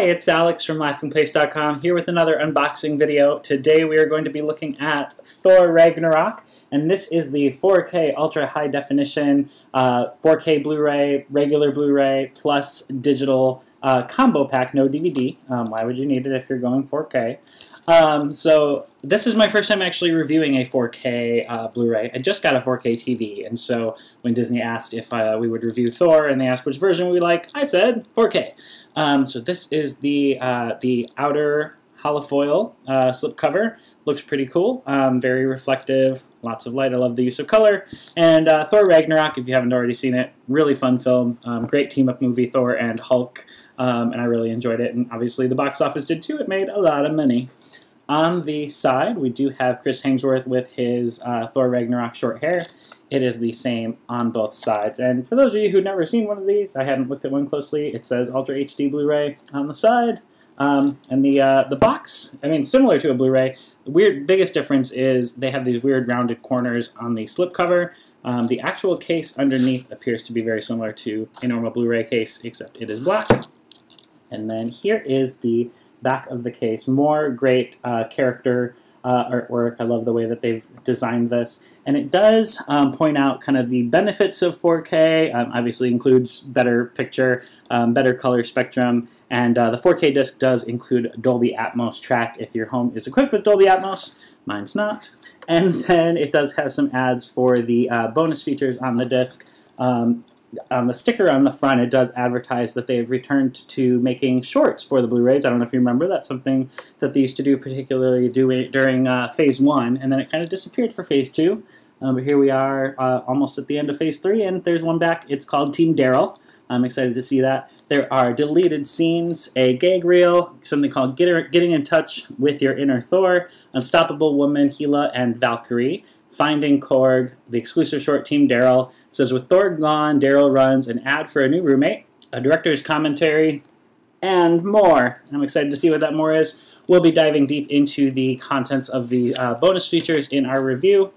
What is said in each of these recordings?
Hi, it's Alex from LaughingPlace.com here with another unboxing video. Today we are going to be looking at Thor Ragnarok, and this is the 4K Ultra High Definition 4K Blu-ray, regular Blu-ray, plus digital combo pack, no DVD. Why would you need it if you're going 4K? So this is my first time actually reviewing a 4K Blu-ray. I just got a 4K TV, and so when Disney asked if we would review Thor, and they asked which version we like, I said 4K. So this is the outer holofoil slipcover. Looks pretty cool, very reflective, lots of light. I love the use of color. And Thor Ragnarok, if you haven't already seen it, really fun film, great team-up movie, Thor and Hulk, and I really enjoyed it. And obviously the box office did too. It made a lot of money. On the side, we do have Chris Hemsworth with his Thor Ragnarok short hair. It is the same on both sides. And for those of you who've never seen one of these, I hadn't looked at one closely, it says UltraHD Blu-ray on the side. And the box, I mean, similar to a Blu-ray. The biggest difference is they have these weird rounded corners on the slipcover. The actual case underneath appears to be very similar to a normal Blu-ray case, except it is black. And then here is the back of the case. More great character artwork. I love the way that they've designed this. And it does point out kind of the benefits of 4K. Obviously includes better picture, better color spectrum, and the 4K disc does include Dolby Atmos track if your home is equipped with Dolby Atmos. Mine's not. And then it does have some ads for the bonus features on the disc. On the sticker on the front, it does advertise that they've returned to making shorts for the Blu-rays. I don't know if you remember, that's something that they used to do, particularly during Phase 1, and then it kind of disappeared for Phase 2. But here we are almost at the end of Phase 3, and there's one back. It's called Team Darryl. I'm excited to see that. There are deleted scenes, a gag reel, something called Getting in Touch with Your Inner Thor, Unstoppable Woman, Hela, and Valkyrie, Finding Korg, the exclusive short Team Darryl. It says, with Thor gone, Darryl runs an ad for a new roommate, a director's commentary, and more. I'm excited to see what that more is. We'll be diving deep into the contents of the bonus features in our review.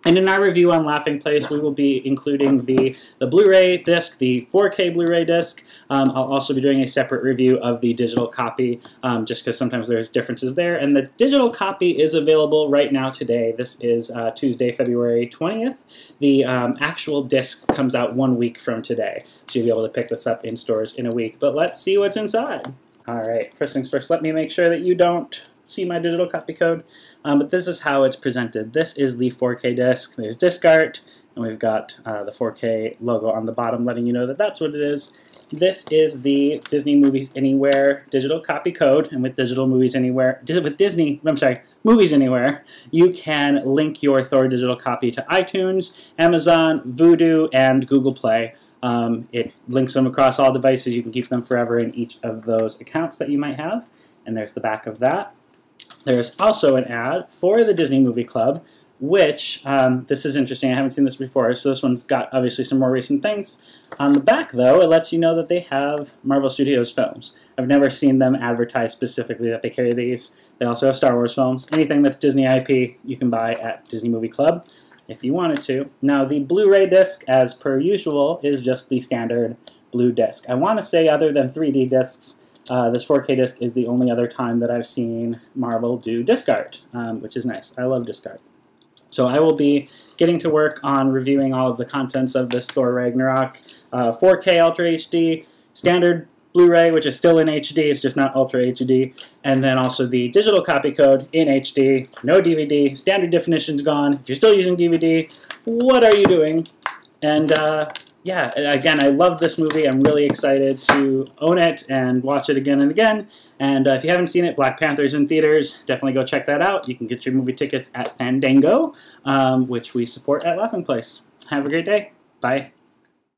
And in our review on Laughing Place, we will be including the Blu-ray disc, the 4K Blu-ray disc. I'll also be doing a separate review of the digital copy, just because sometimes there's differences there. And the digital copy is available right now today. This is Tuesday, February 20th. The actual disc comes out 1 week from today, so you'll be able to pick this up in stores in a week. But let's see what's inside. All right, first things first, let me make sure that you don't see my digital copy code, but this is how it's presented. This is the 4K disc. There's disc art, and we've got the 4K logo on the bottom letting you know that that's what it is. This is the Disney Movies Anywhere digital copy code, and with Movies Anywhere, you can link your Thor digital copy to iTunes, Amazon, Vudu, and Google Play. It links them across all devices. You can keep them forever in each of those accounts that you might have, and there's the back of that. There's also an ad for the Disney Movie Club, which, this is interesting, I haven't seen this before, so this one's got obviously some more recent things. On the back, though, it lets you know that they have Marvel Studios films. I've never seen them advertise specifically that they carry these. They also have Star Wars films. Anything that's Disney IP, you can buy at Disney Movie Club if you wanted to. Now, the Blu-ray disc, as per usual, is just the standard blue disc. I want to say, other than 3D discs, this 4K disc is the only other time that I've seen Marvel do disc art, which is nice. I love disc art. So I will be getting to work on reviewing all of the contents of this Thor Ragnarok 4K Ultra HD, standard Blu-ray, which is still in HD, it's just not Ultra HD, and then also the digital copy code in HD, no DVD, standard definition's gone. If you're still using DVD, what are you doing? And yeah, again, I love this movie. I'm really excited to own it and watch it again and again. And if you haven't seen it, Black Panther's in theaters. Definitely go check that out. You can get your movie tickets at Fandango, which we support at Laughing Place. Have a great day. Bye.